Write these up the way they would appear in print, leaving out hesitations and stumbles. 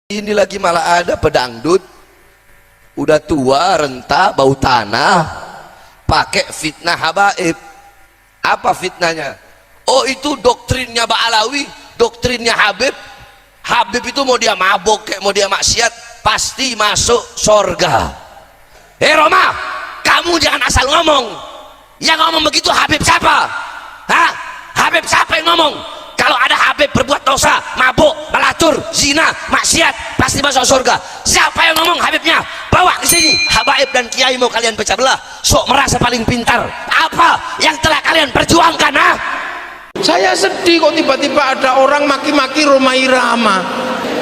Ini lagi malah ada pedangdut udah tua, renta, bau tanah, pakai fitnah habaib. Apa fitnahnya? Oh, itu doktrinnya Ba'alawi, doktrinnya Habib. Habib itu mau dia mabok kayak mau dia maksiat pasti masuk sorga. Roma, kamu jangan asal ngomong. Yang ngomong begitu Habib siapa? Hah? Habib siapa yang ngomong? Kalau ada Habib berbuat dosa, mabuk, melacur, zina, maksiat, pasti masuk surga. Siapa yang ngomong Habibnya? Bawa ke sini. Habaib dan kiai mau kalian pecah belah, sok merasa paling pintar. Apa yang telah kalian perjuangkan? Saya sedih kok tiba-tiba ada orang maki-maki Rhoma Irama.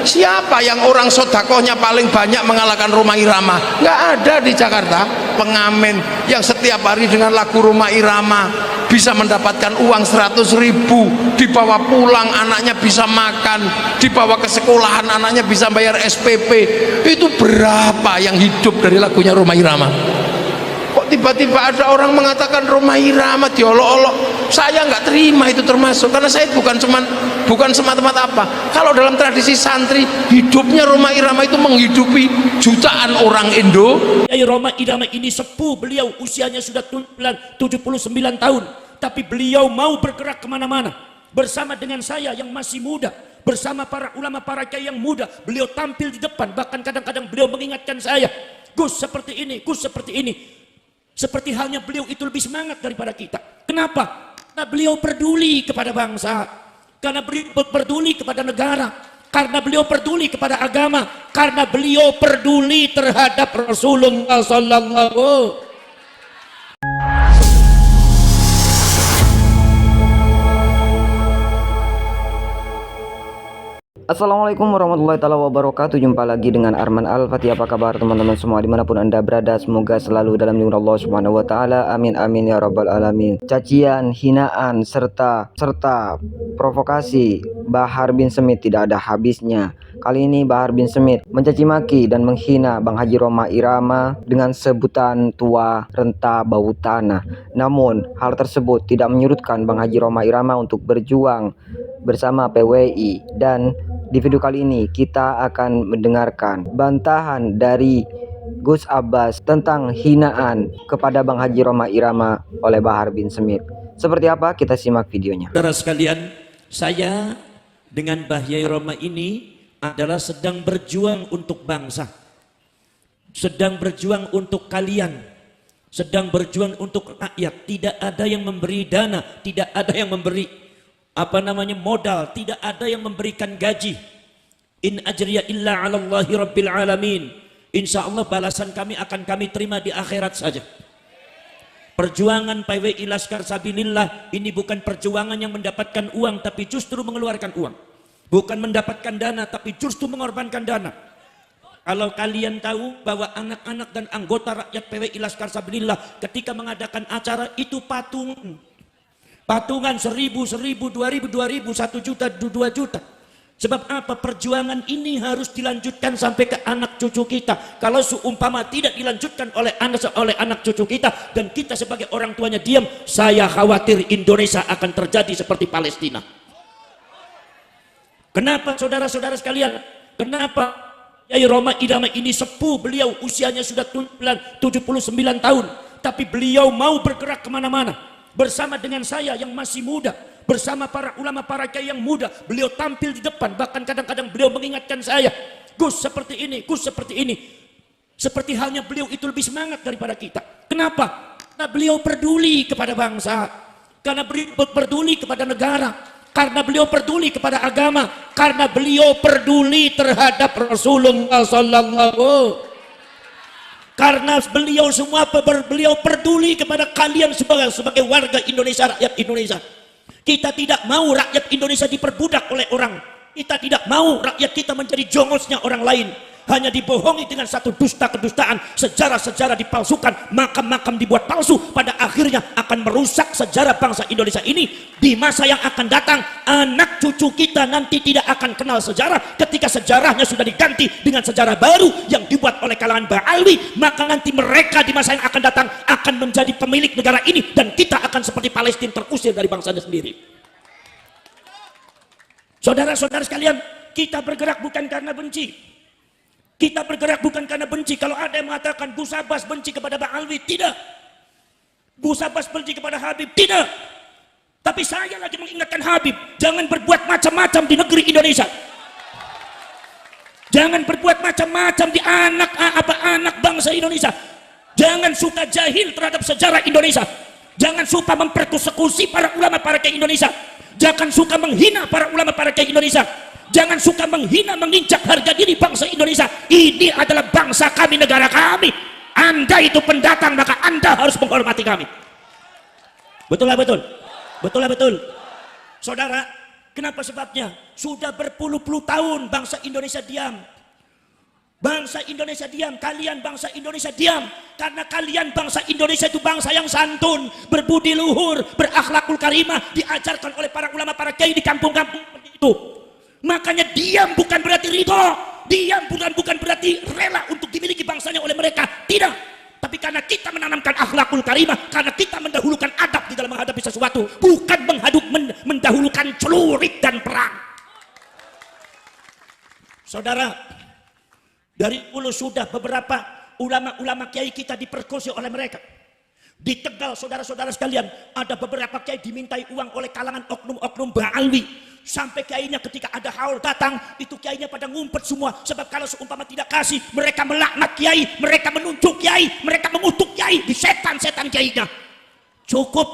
Siapa yang orang sodakohnya paling banyak mengalahkan Rhoma Irama? Nggak ada di Jakarta pengamen yang setiap hari dengan lagu Rhoma Irama bisa mendapatkan uang 100.000, dibawa pulang anaknya bisa makan, dibawa ke sekolahan anaknya bisa bayar SPP. Itu berapa yang hidup dari lagunya Rhoma Irama? Kok tiba-tiba ada orang mengatakan Rhoma Irama diolok-olok? Saya nggak terima itu termasuk, karena saya bukan semata-mata apa. Kalau dalam tradisi santri, hidupnya Rhoma Irama itu menghidupi jutaan orang Indo. Rhoma Irama ini sepuh, beliau usianya sudah 79 tahun, tapi beliau mau bergerak kemana-mana bersama dengan saya yang masih muda, bersama para ulama, para kiai yang muda. Beliau tampil di depan, bahkan kadang-kadang beliau mengingatkan saya, Gus seperti ini, Gus seperti ini. Seperti halnya beliau itu lebih semangat daripada kita. Kenapa? Karena beliau peduli kepada bangsa, karena beliau peduli kepada negara, karena beliau peduli kepada agama, karena beliau peduli terhadap Rasulullah sallallahu. Assalamualaikum warahmatullahi wabarakatuh. Jumpa lagi dengan Arman Al-Fatih. Apa kabar teman-teman semua dimanapun anda berada? Semoga selalu dalam lindungan Allah Subhanahu Wa Taala. Amin amin ya rabbal alamin. Cacian, hinaan, serta provokasi Bahar bin Smith tidak ada habisnya. Kali ini Bahar bin Smith mencaci maki dan menghina Bang Haji Rhoma Irama dengan sebutan tua, renta, bau tanah. Namun hal tersebut tidak menyurutkan Bang Haji Rhoma Irama untuk berjuang bersama PWI. Dan di video kali ini kita akan mendengarkan bantahan dari Gus Abbas tentang hinaan kepada Bang Haji Rhoma Irama oleh Bahar bin Smith. Seperti apa? Kita simak videonya. Saudara sekalian, saya dengan Bahyai Rhoma ini adalah sedang berjuang untuk bangsa, sedang berjuang untuk kalian, sedang berjuang untuk rakyat. Tidak ada yang memberi dana, tidak ada yang memberi modal, tidak ada yang memberikan gaji. In ajriya illa 'alallahi rabbil alamin. Insya Allah balasan kami akan kami terima di akhirat saja. Perjuangan PWI Laskar Sabilillah ini bukan perjuangan yang mendapatkan uang, tapi justru mengeluarkan uang. Bukan mendapatkan dana, tapi justru mengorbankan dana. Kalau kalian tahu bahwa anak-anak dan anggota rakyat PWI Laskar Sabilillah ketika mengadakan acara itu patungan 1.000, 2.000, 1 juta, 2 juta. Sebab apa? Perjuangan ini harus dilanjutkan sampai ke anak cucu kita. Kalau seumpama tidak dilanjutkan oleh anak cucu kita dan kita sebagai orang tuanya diam, saya khawatir Indonesia akan terjadi seperti Palestina. Kenapa saudara-saudara sekalian? Kenapa Yai Rhoma Irama ini sepuh, beliau usianya sudah 79 tahun, tapi beliau mau bergerak kemana-mana bersama dengan saya yang masih muda, bersama para ulama, para kiai yang muda. Beliau tampil di depan, bahkan kadang-kadang beliau mengingatkan saya, Gus seperti ini, Gus seperti ini. Seperti halnya beliau itu lebih semangat daripada kita. Kenapa? Karena beliau peduli kepada bangsa, karena beliau peduli kepada negara, karena beliau peduli kepada agama, karena beliau peduli terhadap Rasulullah sallallahu. Karena beliau peduli kepada kalian sebagai warga Indonesia, rakyat Indonesia. Kita tidak mau rakyat Indonesia diperbudak oleh orang. Kita tidak mau rakyat kita menjadi jongosnya orang lain. Hanya dibohongi dengan satu dusta kedustaan, sejarah-sejarah dipalsukan, makam-makam dibuat palsu, pada akhirnya akan merusak sejarah bangsa Indonesia ini. Di masa yang akan datang, anak cucu kita nanti tidak akan kenal sejarah. Ketika sejarahnya sudah diganti dengan sejarah baru yang dibuat oleh kalangan Ba'alawi, maka nanti mereka di masa yang akan datang akan menjadi pemilik negara ini, dan kita akan seperti Palestina terusir dari bangsanya sendiri. Saudara-saudara sekalian, kita bergerak bukan karena benci, Kita bergerak bukan karena benci. Kalau ada yang mengatakan Gus Abbas benci kepada Bang Alwi, tidak. Gus Abbas benci kepada Habib, tidak. Tapi saya lagi mengingatkan Habib, jangan berbuat macam-macam di negeri Indonesia. Jangan berbuat macam-macam di anak bangsa Indonesia. Jangan suka jahil terhadap sejarah Indonesia. Jangan suka mempersekusi para ulama para kiai Indonesia. Jangan suka menghina para ulama para kiai Indonesia. Jangan suka menghina, menginjak harga diri bangsa Indonesia. Ini adalah bangsa kami, negara kami. Anda itu pendatang, maka Anda harus menghormati kami. Betul lah betul. Betul lah betul. Saudara, kenapa sebabnya? Sudah berpuluh-puluh tahun bangsa Indonesia diam. Bangsa Indonesia diam, kalian bangsa Indonesia diam. Karena kalian bangsa Indonesia itu bangsa yang santun, berbudi luhur, berakhlakul karimah, diajarkan oleh para ulama, para kiai di kampung-kampung seperti itu. Makanya diam bukan berarti ridho, diam bukan berarti rela untuk dimiliki bangsanya oleh mereka, tidak. Tapi karena kita menanamkan akhlakul karimah, karena kita mendahulukan adab di dalam menghadapi sesuatu, bukan mendahulukan celurit dan perang. Saudara, dari dulu sudah beberapa ulama-ulama kiai kita diperkosa oleh mereka. Di Tegal, saudara-saudara sekalian, ada beberapa kiai dimintai uang oleh kalangan oknum-oknum Ba'alwi. Sampai kiainya ketika ada haul datang, itu kiainya pada ngumpet semua. Sebab kalau seumpama tidak kasih, mereka melaknat kiai, mereka menunjuk kiai, mereka mengutuk kiai, di setan-setan kiainya. Cukup.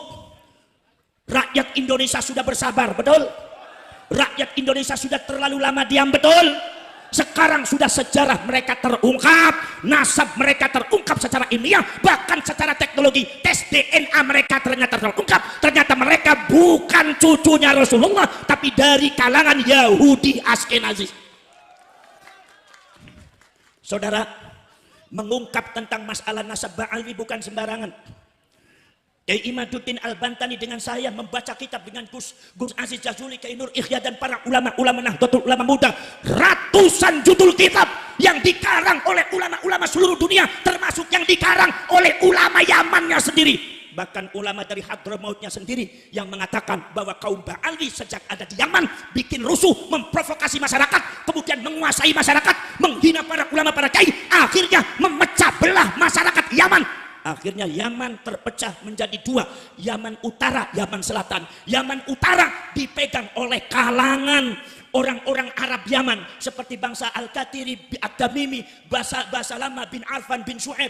Rakyat Indonesia sudah bersabar, betul? Rakyat Indonesia sudah terlalu lama diam, betul? Sekarang sudah sejarah mereka terungkap, nasab mereka terungkap secara ilmiah, bahkan secara teknologi tes DNA mereka ternyata terungkap. Ternyata mereka bukan cucunya Rasulullah, tapi dari kalangan Yahudi Askenazi. Saudara, mengungkap tentang masalah nasab Ba'alwi bukan sembarangan. Kiai Imaduddin Al-Bantani dengan saya membaca kitab dengan Gus Aziz Jazuli, Kiai Nur Ikhya dan para ulama-ulama Nahdlatul Ulama muda, ratusan judul kitab yang dikarang oleh ulama-ulama seluruh dunia, termasuk yang dikarang oleh ulama Yamannya sendiri, bahkan ulama dari Hadramautnya sendiri yang mengatakan bahwa kaum Ba'alwi sejak ada di Yaman bikin rusuh, memprovokasi masyarakat, kemudian menguasai masyarakat, menghina para ulama para kiai, akhirnya memecah belah masyarakat Yaman. Akhirnya Yaman terpecah menjadi dua, Yaman Utara, Yaman Selatan. Yaman Utara dipegang oleh kalangan orang-orang Arab Yaman seperti bangsa Al-Qatiri, Ad-Damimi, Basalama bin Arfan bin Su'aib,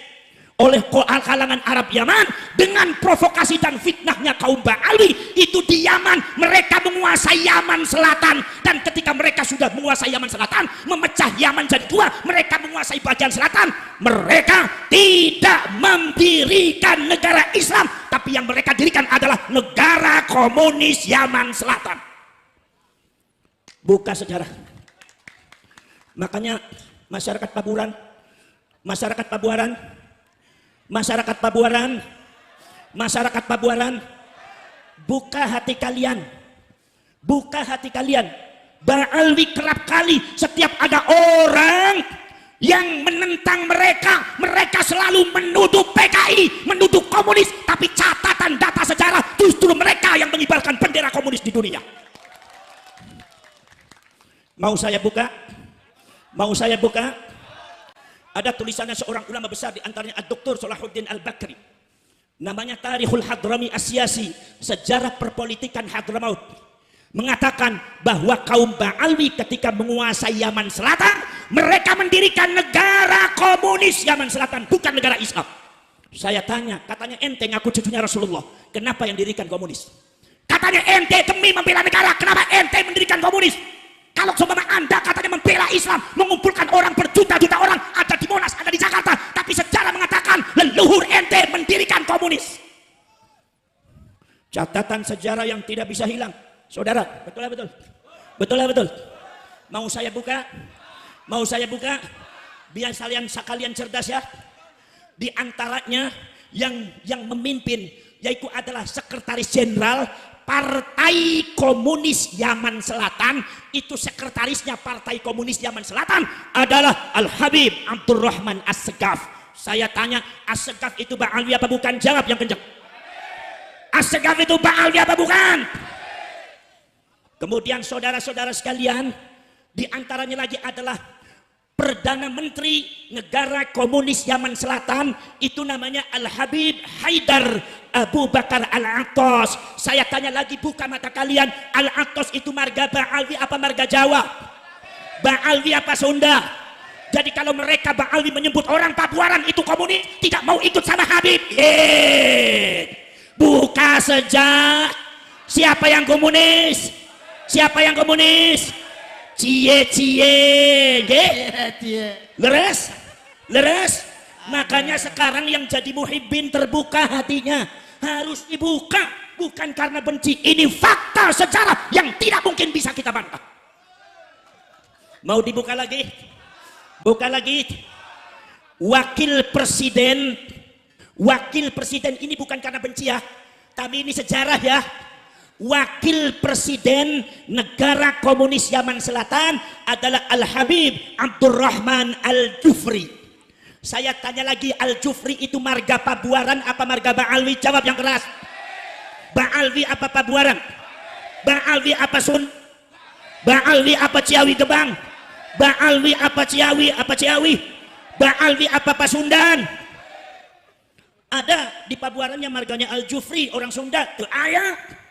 oleh kalangan Arab Yaman. Dengan provokasi dan fitnahnya kaum Ba'alwi itu di Yaman, mereka menguasai Yaman Selatan. Dan ketika mereka sudah menguasai Yaman Selatan, memecah Yaman jadi dua, mereka menguasai bagian selatan, mereka tidak mendirikan negara Islam, tapi yang mereka dirikan adalah negara komunis Yaman Selatan. Buka sejarah. Makanya masyarakat Pabuaran, buka hati kalian. Buka hati kalian. Ba'alwi kerap kali setiap ada orang yang menentang mereka selalu menuduh PKI, menuduh komunis, tapi catatan data sejarah justru mereka yang mengibarkan bendera komunis di dunia. Mau saya buka? Ada tulisannya seorang ulama besar, di antaranya Dr. Salahuddin Al-Bakri. Namanya Tarikhul Hadrami Asyasi, sejarah perpolitikan Hadramaut. Mengatakan bahwa kaum Ba'alwi ketika menguasai Yaman Selatan, mereka mendirikan negara komunis Yaman Selatan, bukan negara Islam. Saya tanya, katanya ente ngaku cucunya Rasulullah, kenapa yang dirikan komunis? Katanya ente demi membela negara, kenapa ente mendirikan komunis? Kalau seumpama Anda katanya membela Islam, mengumpulkan orang berjuta-juta orang, ada di Monas, ada di Jakarta, tapi sejarah mengatakan leluhur ente mendirikan komunis. Catatan sejarah yang tidak bisa hilang. Saudara, betul lah betul. Betul lah betul. Mau saya buka? Biar sekalian cerdas ya. Di antaranya yang memimpin yaitu adalah Sekretaris Jenderal Partai Komunis Yaman Selatan. Itu sekretarisnya Partai Komunis Yaman Selatan adalah Al-Habib Abdurrahman As-Segaf. Saya tanya, As-Segaf itu Ba'alwi apa bukan? Jawab yang kencang. As-Segaf itu Ba'alwi apa bukan? Kemudian saudara-saudara sekalian, di antaranya lagi adalah Perdana Menteri negara komunis Yaman Selatan itu namanya Al-Habib Haidar Abu Bakar Al-Attas. Saya tanya lagi, buka mata kalian, Al-Attas itu marga Ba'alwi apa marga Jawa? Ba'alwi apa Sunda? Jadi kalau mereka Ba'alwi menyebut orang Pabuaran itu komunis, tidak mau ikut sama Habib. Buka sejak. Siapa yang komunis? Siapa yang komunis? Cie-cie, leres, leres. Makanya sekarang yang jadi muhibbin terbuka hatinya, harus dibuka, bukan karena benci. Ini fakta sejarah yang tidak mungkin bisa kita bantah. Mau dibuka lagi? Buka lagi. Wakil presiden ini bukan karena benci ya, tapi ini sejarah ya. Wakil presiden negara komunis Yaman Selatan adalah Al-Habib Abdurrahman Al-Jufri. Saya tanya lagi, Al-Jufri itu marga Pabuaran apa marga Ba'alwi? Jawab yang keras. Ba'alwi apa Pabuaran? Ba'alwi apa Sun? Ba'alwi apa Ciawi Gebang? Ba'alwi apa Ciawi? Apa Ciawi? Ba'alwi apa Pasundan? Ada di Pabuaran yang marganya Al-Jufri, orang Sunda. Tuh ayat.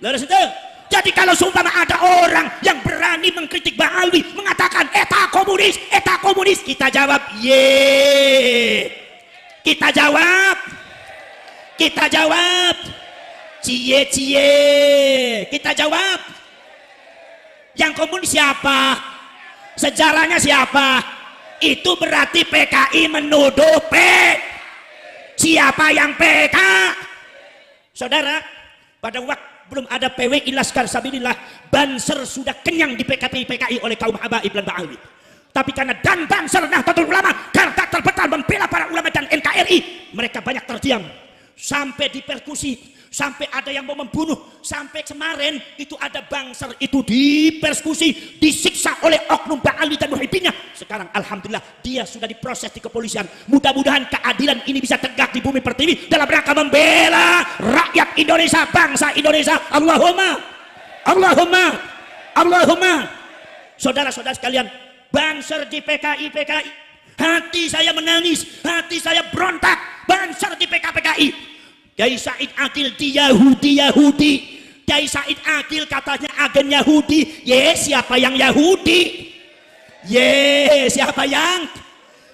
Lalu itu, jadi kalau sumpah ada orang yang berani mengkritik Ba'alwi, mengatakan eta komunis, kita jawab ye. Kita jawab cie. Kita jawab, yang komunis siapa? Sejarahnya siapa? Itu berarti PKI menuduh siapa yang PK? Saudara, pada waktu belum ada PWI Laskar Sabilillah, Banser sudah kenyang di PKI oleh kaum habaib dan Ba'alwi. Tapi karena dan Banser Nahdlatul Ulama garda terbetal membela para ulama dan NKRI, mereka banyak terdiam sampai dipersekusi, sampai ada yang mau membunuh. Sampai kemarin itu ada Banser itu dipersekusi, disiksa oleh oknum Ba'alwi dan muhibbinnya. Sekarang alhamdulillah dia sudah diproses di kepolisian. Mudah-mudahan keadilan ini bisa tegak di bumi pertiwi dalam rangka membela rakyat Indonesia, bangsa Indonesia. Allahumma. Saudara-saudara sekalian, Banser di PKI, hati saya menangis, hati saya berontak. Banser di PKI. Kiai Said Akil di Yahudi. Kiai Said Akil katanya agen Yahudi. Siapa yang Yahudi? Siapa yang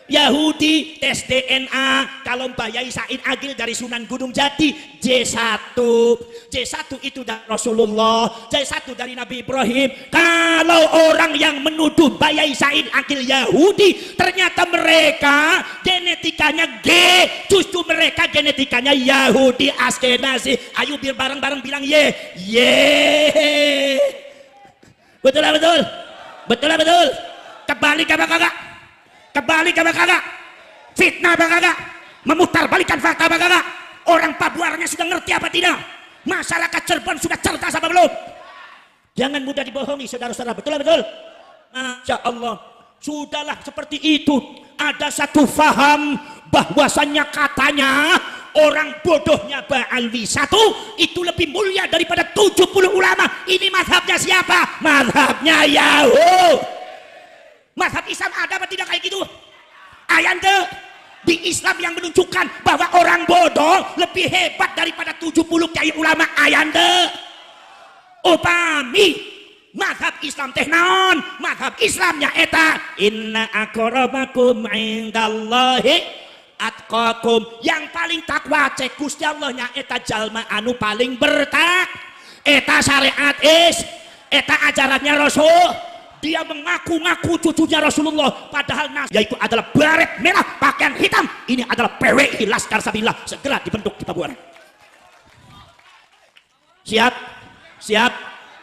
Yahudi? Tes DNA. Kalau Mbak Yai Said Agil dari Sunan Gunung Jati, J1 itu dari Rasulullah, J1 dari Nabi Ibrahim. Kalau orang yang menuduh Mbak Yai Said Agil Yahudi, ternyata mereka genetikanya G, justru mereka genetikanya Yahudi Askenazi. Ayo biar bareng-bareng bilang ye. Betul. Kebalik apa kagak? Fitnah apa kagak? Memutarbalikkan fakta apa kagak? Orang Pabuarannya sudah ngerti apa tidak? Masyarakat Cirebon sudah cerdas apa belum? Jangan mudah dibohongi saudara-saudara. Betul. Masya Allah. Sudahlah seperti itu. Ada satu faham bahwasannya katanya orang bodohnya Ba'alwi satu itu lebih mulia daripada 70 ulama. Ini mazhabnya siapa? Mazhabnya Yahudi. Mazhab Islam ada apa tidak kayak gitu? Ayat di Islam yang menunjukkan bahwa orang bodoh lebih hebat daripada 70 kiai ulama. Ayat upami mazhab Islam teh naon? Mazhab Islamnya eta inna akramakum indallahi atqakum. Yang paling takwa cek Gusti Allahnya eta jalma anu paling bertak. Eta syariat eta ajarannya Rasul. Dia mengaku-ngaku cucunya Rasulullah, padahal yaitu adalah baret merah pakaian hitam. Ini adalah PWI Laskar Sabilillah, segera dibentuk di Pabuaran. Siap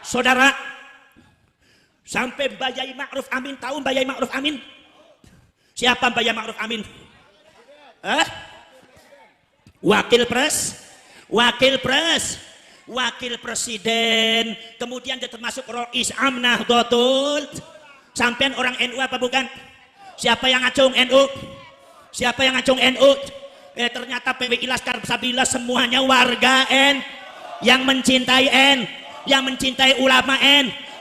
saudara. Sampai Mbak Yai Ma'ruf Amin, tahu Mbak Yai Ma'ruf Amin? Siapa Mbak Yai Ma'ruf Amin? Wakil presiden, kemudian dia termasuk Rois Amnah Dotul. Sampean orang NU apa bukan? Siapa yang ngacung NU? Ternyata PWI Laskar Sabilillah semuanya warga yang mencintai yang mencintai ulama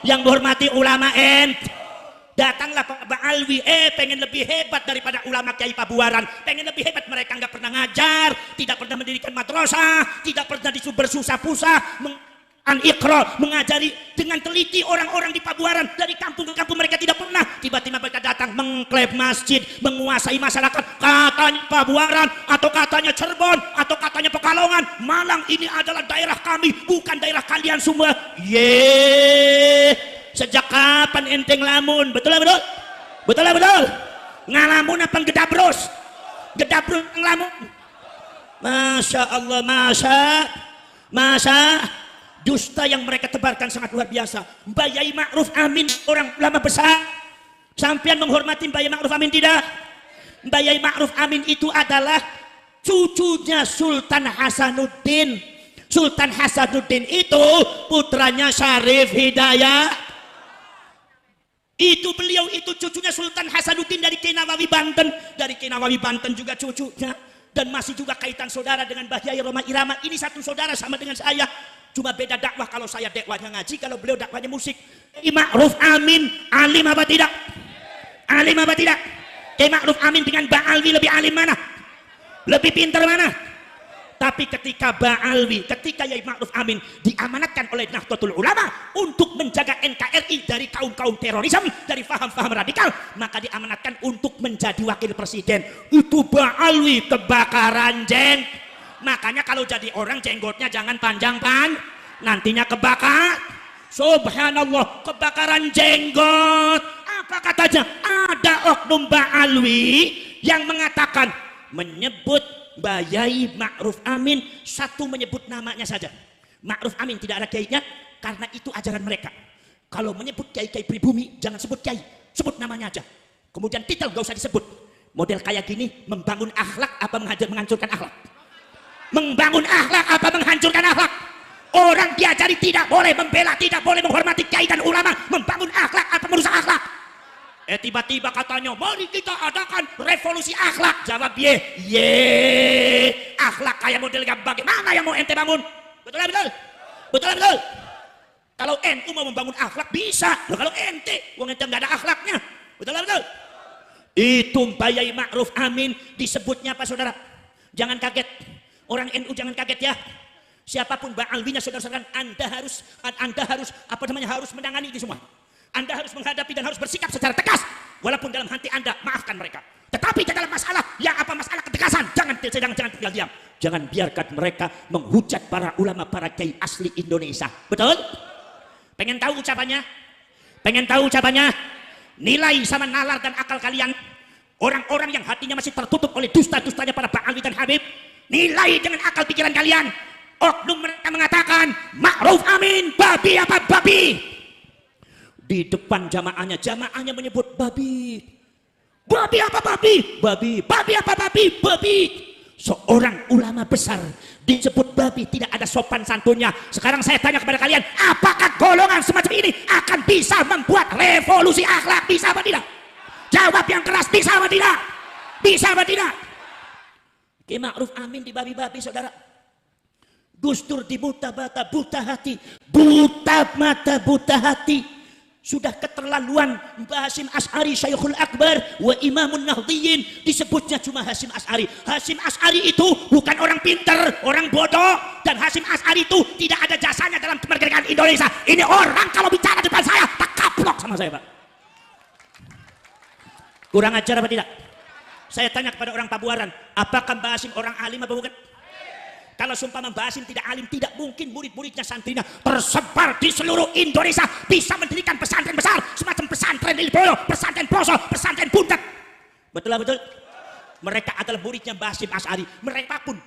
yang menghormati ulama Datanglah Pak Ba'alwi, pengen lebih hebat daripada ulama Kiai Pabuaran, pengen lebih hebat. Mereka nggak pernah ngajar, tidak pernah mendirikan madrasah, tidak pernah bersusah-pusah Iqra, mengajari dengan teliti orang-orang di Pabuaran. Dari kampung ke kampung mereka tidak pernah. Tiba-tiba mereka datang mengklaim masjid, menguasai masyarakat. Katanya Pabuaran, atau katanya Cirebon, atau katanya Pekalongan, Malang ini adalah daerah kami, bukan daerah kalian semua. Sejak kapan enteng lamun? Betul betul? Betul betul? Ngalamun apa gedabros? Gedabros ngelamun? Masya Allah, masa dusta yang mereka tebarkan sangat luar biasa. Mbak Yai Ma'ruf Amin, orang ulama besar. Sampian menghormati Mbak Yai Ma'ruf Amin tidak? Mbak Yai Ma'ruf Amin itu adalah cucunya Sultan Hasanuddin. Sultan Hasanuddin itu putranya Syarif Hidayat. Itu beliau itu cucunya Sultan Hasanuddin dari Kiai Nawawi Banten. Dari Kiai Nawawi Banten juga cucunya. Dan masih juga kaitan saudara dengan Mbah Yai Roma Irama. Ini satu saudara sama dengan saya. Cuma beda dakwah, kalau saya dakwahnya ngaji, kalau beliau dakwahnya musik. Kiai Ma'ruf Amin alim apa tidak? Alim apa tidak? Kiai Ma'ruf Amin dengan Ba'alwi lebih alim mana? Lebih pintar mana? Tapi ketika Ba'alwi, ketika Yai Ma'ruf Amin diamanatkan oleh Nahdlatul Ulama untuk menjaga NKRI dari kaum-kaum terorisme, dari faham-faham radikal, maka diamanatkan untuk menjadi wakil presiden. Itu Ba'alwi kebakaran Makanya kalau jadi orang jenggotnya jangan panjang, nantinya kebakar. Subhanallah, kebakaran jenggot. Apa katanya? Ada oknum Ba'alwi yang mengatakan, menyebut Mbak Yai Ma'ruf Amin, satu menyebut namanya saja. Ma'ruf Amin tidak ada kiainya, karena itu ajaran mereka. Kalau menyebut kiai-kiai pribumi, jangan sebut kiai, sebut namanya aja. Kemudian titel gak usah disebut. Model kayak gini, membangun akhlak apa menghancurkan akhlak? Membangun akhlak apa menghancurkan akhlak? Orang diajari tidak boleh membela, tidak boleh menghormati kiai dan ulama. Membangun akhlak apa merusak akhlak? Tiba-tiba katanya, mari kita adakan revolusi akhlak. Jawab akhlak kayak model bagaimana yang mau ente bangun? Betul betul? Betul betul? Kalau NU mau membangun akhlak bisa. Loh, kalau ente nggak ada akhlaknya. Betul betul? Itu Mbak Yai Ma'ruf Amin disebutnya apa saudara? Jangan kaget. Orang NU jangan kaget ya. Siapapun Ba'alwinya saudara-saudara, Anda harus harus menangani ini semua. Anda harus menghadapi dan harus bersikap secara tegas, walaupun dalam hati Anda maafkan mereka. Tetapi dalam masalah masalah ketegasan, jangan tinggal diam. Jangan biarkan mereka menghujat para ulama, para kiai asli Indonesia. Betul? Pengen tahu ucapannya? Pengen tahu ucapannya? Nilai sama nalar dan akal kalian, orang-orang yang hatinya masih tertutup oleh dusta-dustanya para Ba'alwi dan Habib, nilai dengan akal pikiran kalian. Oknum mereka mengatakan, Ma'ruf Amin babi apa babi? Di depan jamaahnya menyebut babi. Babi apa babi? Babi apa babi? Babi. Seorang ulama besar disebut babi, tidak ada sopan santunnya. Sekarang saya tanya kepada kalian, apakah golongan semacam ini akan bisa membuat revolusi akhlak? Bisa apa tidak? Jawab yang keras, bisa apa tidak? Bisa apa tidak? Kiai Ma'ruf Amin di babi-babi saudara. Gus Dur di buta mata, buta hati. Buta mata, buta hati. Sudah keterlaluan. Mbah Hasyim Asy'ari Syekhul Akbar wa Imamun Nahdliyin, disebutnya cuma Hasyim Asy'ari. Hasyim Asy'ari itu bukan orang pinter, orang bodoh. Dan Hasyim Asy'ari itu tidak ada jasanya dalam kemerdekaan Indonesia. Ini orang kalau bicara depan saya tak kaplok sama saya, Pak. Kurang ajar apa tidak? Saya tanya kepada orang Pabuaran, apakah Mbah Hasyim orang alim apa bukan? Kalau sumpah Mbah Hasyim tidak alim, tidak mungkin murid-muridnya, santrinya tersebar di seluruh Indonesia bisa mendirikan pesantren besar semacam pesantren Lilboyo, pesantren Poso, pesantren Buntet. Betul betul? Mereka adalah muridnya Mbah Hasyim Asy'ari. Mereka pun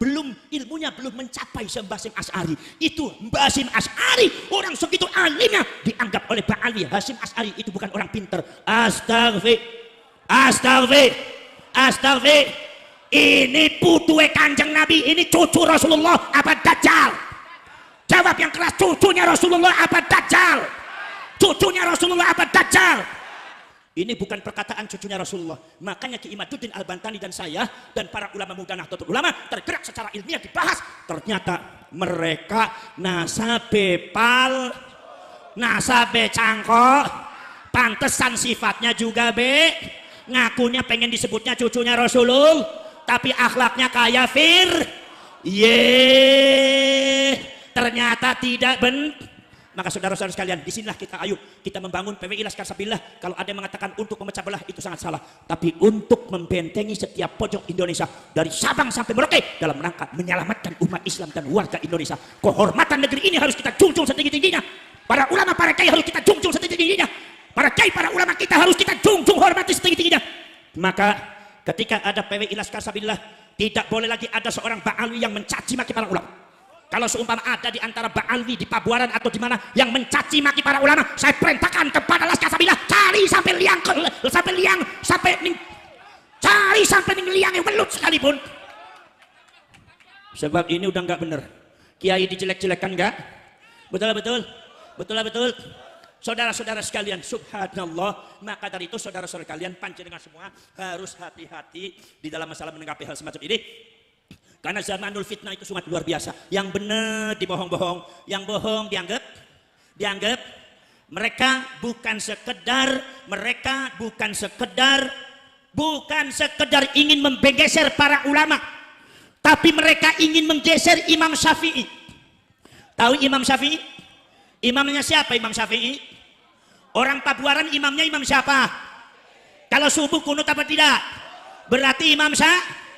ilmunya belum mencapai Mbah Hasyim Asy'ari. Itu Mbah Hasyim Asy'ari, orang segitu alimnya dianggap oleh Ba'alwi. Hasyim Asy'ari itu bukan orang pinter. Astagfir. Ini putuwe Kanjeng Nabi, ini cucu Rasulullah apa Dajjal? Jawab yang keras, cucunya Rasulullah apa Dajjal? Cucunya Rasulullah apa Dajjal? Ini bukan perkataan cucunya Rasulullah. Makanya Ki Imaduddin Al-Bantani dan saya dan para ulama muda Nahdlatul Ulama tergerak secara ilmiah dibahas. Ternyata mereka nasabe cangkok, pantesan sifatnya juga ngakunya pengen disebutnya cucunya Rasulullah, tapi akhlaknya kayak ternyata tidak Maka saudara-saudara sekalian, disinilah kita membangun PWI Laskar Sabilillah. Kalau ada yang mengatakan untuk memecah belah, itu sangat salah. Tapi untuk membentengi setiap pojok Indonesia dari Sabang sampai Merauke dalam rangka menyelamatkan umat Islam dan warga Indonesia. Kehormatan negeri ini harus kita junjung setinggi-tingginya. Para ulama, para kiai harus kita junjung setinggi-tingginya. Para kiai, para ulama kita harus kita junjung hormati setinggi-tingginya. Maka ketika ada PWI Laskar Sabilillah, tidak boleh lagi ada seorang ba'alwi yang mencaci maki para ulama. Kalau seumpama ada di antara ba'alwi di Pabuaran atau di mana yang mencaci maki para ulama, saya perintahkan kepada Laskar Sabilillah, cari sampai liang yang welut sekalipun. Sebab ini udah nggak bener. Kiai dijelek-jelekan nggak? Betul. Saudara-saudara sekalian, subhanallah. Maka dari itu saudara-saudara kalian, panjenengan semua harus hati-hati di dalam masalah menanggapi hal semacam ini. Karena zamanul fitnah itu sangat luar biasa. Yang benar dibohong-bohong, yang bohong dianggap mereka bukan sekedar ingin menggeser para ulama, tapi mereka ingin menggeser Imam Syafi'i. Tahu Imam Syafi'i? Imamnya siapa Imam Syafi'i? Orang Pabuaran imamnya imam siapa? Kalau subuh kunut apa tidak? Berarti Imam Syafi'i.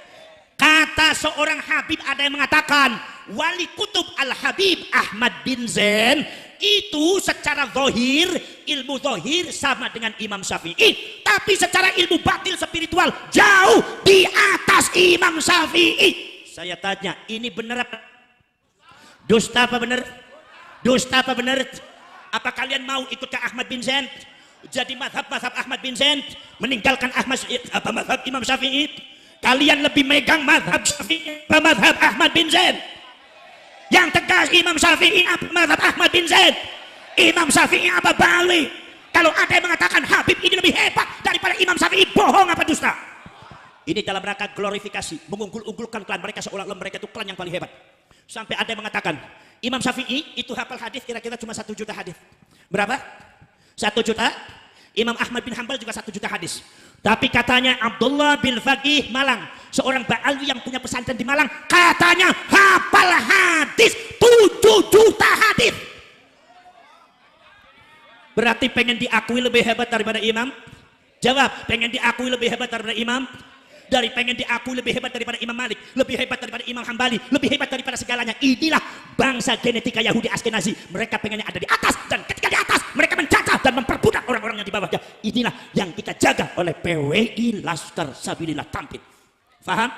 Kata seorang Habib, ada yang mengatakan Wali Kutub Al-Habib Ahmad bin Zain itu secara zahir, ilmu zahir sama dengan Imam Syafi'i, tapi secara ilmu batil spiritual jauh di atas Imam Syafi'i. Saya tanya, ini benar apa? Dusta apa benar? Dusta apa benar? Apa kalian mau ikut ke Ahmad bin Zain? Jadi mazhab Ahmad bin Zain, meninggalkan mazhab Imam Syafi'i? Kalian lebih megang mazhab Syafi'i apa mazhab Ahmad bin Zain? Yang tegas Imam Syafi'i apa mazhab Ahmad bin Zain? Imam Syafi'i apa balik? Kalau ada yang mengatakan Habib ini lebih hebat daripada Imam Syafi'i, bohong apa dusta? Ini dalam rangka glorifikasi, mengunggul-unggulkan klan mereka seolah-olah mereka itu klan yang paling hebat. Sampai ada yang mengatakan Imam Syafi'i itu hafal hadis kira-kira cuma 1 juta hadis. Berapa? 1 juta. Imam Ahmad bin Hanbal juga 1 juta hadis. Tapi katanya Abdullah bin Faqih Malang, seorang ba'alwi yang punya pesantren di Malang, katanya hafal hadis 7 juta hadis. Berarti pengen diakui lebih hebat daripada imam? Jawab, pengen diakui lebih hebat daripada imam? Pengen diakui lebih hebat daripada Imam Malik, lebih hebat daripada Imam Hambali, lebih hebat daripada segalanya. Inilah bangsa genetika Yahudi Askenazi. Mereka pengennya ada di atas, dan ketika di atas mereka mencacat dan memperbudak orang-orang yang di bawahnya. Inilah yang kita jaga oleh PWI Laskar Sabilillah Tampil. Faham?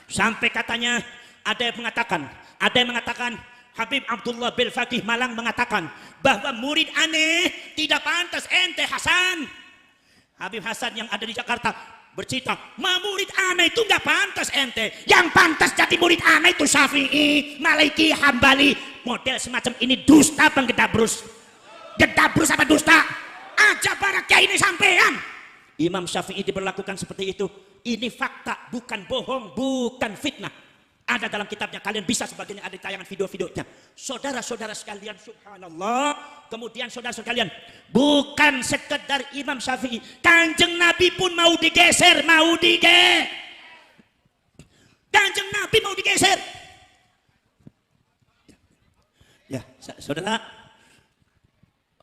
Sampai katanya ada yang mengatakan Habib Abdullah bin Faqih Malang mengatakan bahwa murid aneh tidak pantas ente Hasan. Habib Hasan yang ada di Jakarta bercerita, murid aneh itu nggak pantas ente. Yang pantas jadi murid aneh itu Syafi'i, Maliki, Hambali. Model semacam ini dusta penggedabrus. Gedabrus apa dusta? Aja para kiai ini sampean. Imam Syafi'i diberlakukan seperti itu. Ini fakta, bukan bohong, bukan fitnah. Ada dalam kitabnya, kalian bisa sebagainya, ada tayangan video-videonya. Saudara-saudara sekalian, subhanallah. Kemudian saudara-saudara sekalian, bukan sekedar Imam Syafi'i, Kanjeng Nabi pun mau digeser, Kanjeng Nabi mau digeser. Ya, saudara,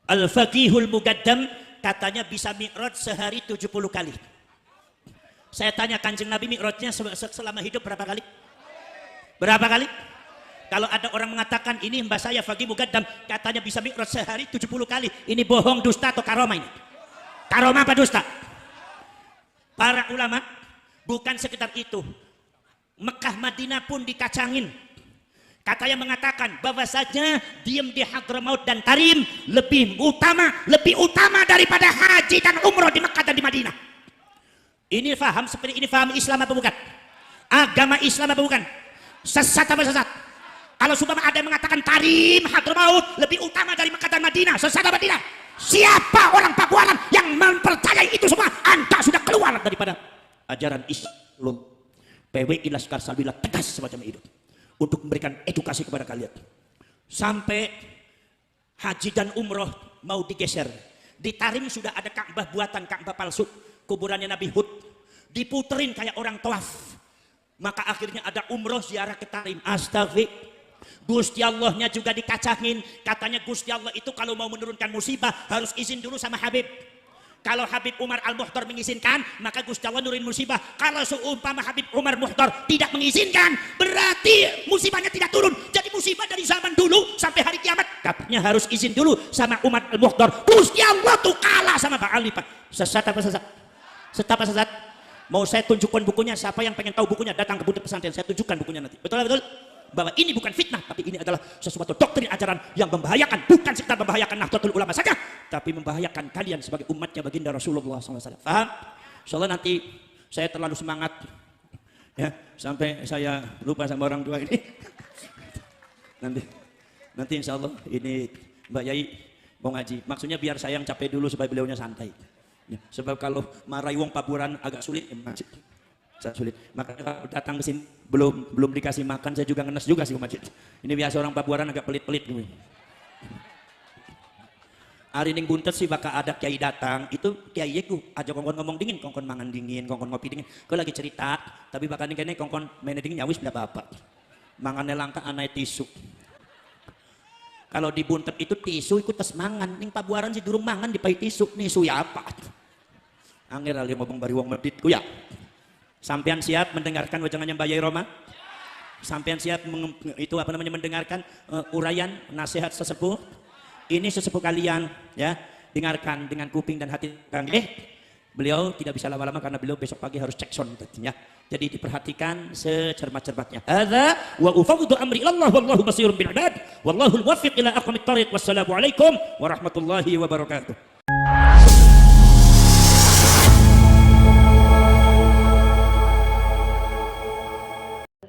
Al-Faqihul Mugaddam katanya bisa mi'raj sehari 70 kali. Saya tanya, Kanjeng Nabi mi'rajnya selama hidup berapa kali? Berapa kali? Kalau ada orang mengatakan ini mbah saya Faqih Mugaddam katanya bisa mi'raj sehari 70 kali. Ini bohong, dusta atau karomah ini? Karomah apa dusta? Para ulama bukan sekedar itu. Mekah Madinah pun dikacangin. Katanya mengatakan bahwasanya diem di Hadramaut dan Tarim lebih utama daripada haji dan umroh di Mekah dan di Madinah. Ini faham seperti ini, faham Islam apa bukan? Agama Islam apa bukan? Sesat apa sesat? Kalau sudah ada yang mengatakan Tarim, Hadramaut lebih utama dari Mekah dan Madinah, sesat apa tidak? Siapa orang Pabuaran yang mempercayai itu semua? Anda sudah keluar daripada ajaran Islam. PWI Laskar Sabilillah tegas semacam itu untuk memberikan edukasi kepada kalian. Sampai haji dan umroh mau digeser Di Tarim sudah ada Ka'bah buatan, Ka'bah palsu, kuburannya Nabi Hud, diputerin kayak orang tawaf. Maka akhirnya ada umroh ziarah ke Tarim. Astagfirullah. Gusti Allahnya juga dikacangin. Katanya Gusti Allah itu kalau mau menurunkan musibah harus izin dulu sama Habib. Kalau Habib Umar Al-Mukhtar mengizinkan, maka Gusti Allah nurin musibah. Kalau seumpama Habib Umar Mukhtar tidak mengizinkan, berarti musibahnya tidak turun. Jadi musibah dari zaman dulu sampai hari kiamat, katanya harus izin dulu sama Umar Al-Mukhtar. Gusti Allah tuh kalah sama Pak Ali, Pak. Sesat apa sesat? Sesat apa sesat? Mau saya tunjukkan bukunya, siapa yang pengen tahu bukunya datang ke Buntut Pesantren, saya tunjukkan bukunya nanti. Betul betul? Bahwa ini bukan fitnah, tapi ini adalah sesuatu doktrin ajaran yang membahayakan, bukan sekedar membahayakan Nahdlatul Ulama saja, tapi membahayakan kalian sebagai umatnya baginda Rasulullah SAW. Paham? Soalnya nanti saya terlalu semangat, ya, sampai saya lupa sama orang tua ini. nanti insya Allah ini Mbak Yai mau ngaji. Maksudnya biar saya yang capek dulu supaya beliaunya santai. Ya, sebab kalau marahi wong paburan agak sulit, sulit. Makanya kalau datang ke sini belum dikasih makan, saya juga ngenes juga sih ke masjid. Ini biasa orang pabuaran agak pelit-pelit gitu. Hari ning buntet sih bakal ada kiai datang, itu kiai ku aja kongkon ngomong dingin, kongkon mangan dingin, kongkon ngopi dingin. Kau lagi cerita, tapi bakal nih kene kongkon main dingin nyawis ndak apa-apa. Mangannya langka anai tisu. Kalau di buntet itu tisu ikut tes mangan, ning pabuaran sih durung mangan dipai tisu, nisu ya apa? Angger ali ngomong bari wong medit ku ya. Sampean siap mendengarkan wajangannya Mbak Yai Roma? Sampean siap mendengarkan uraian nasihat sesepuh? Ini sesepuh kalian, ya, dengarkan dengan kuping dan hati. Beliau tidak bisa lama-lama karena beliau besok pagi harus cek sound ya. Jadi diperhatikan secermat-cermatnya. Hadza wa ufawwidu amri ila Allah wallahu basirun bil ibad. Wallahu al-muwaffiq ila aqwamit thariq. Wassalamu alaikum warahmatullahi wabarakatuh.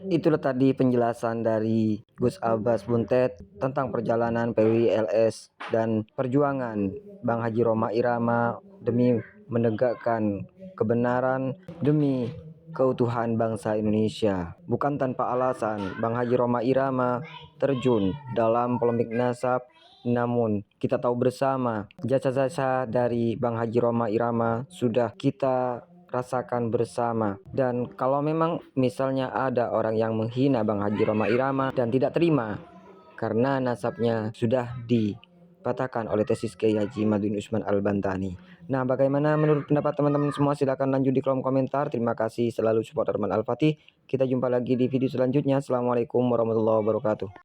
Itulah tadi penjelasan dari Gus Abbas Buntet tentang perjalanan PWLS dan perjuangan Bang Haji Rhoma Irama demi menegakkan kebenaran, demi keutuhan bangsa Indonesia. Bukan tanpa alasan Bang Haji Rhoma Irama terjun dalam polemik nasab, namun kita tahu bersama jasa-jasa dari Bang Haji Rhoma Irama sudah kita rasakan bersama. Dan kalau memang misalnya ada orang yang menghina Bang Haji Rhoma Irama dan tidak terima karena nasabnya sudah dipatahkan oleh tesis Kiai Haji Madin Usman Al-Bantani. Nah, bagaimana menurut pendapat teman-teman semua? Silahkan lanjut di kolom komentar. Terima kasih selalu support Arman Al-Fatih. Kita jumpa lagi di video selanjutnya. Assalamualaikum warahmatullahi wabarakatuh.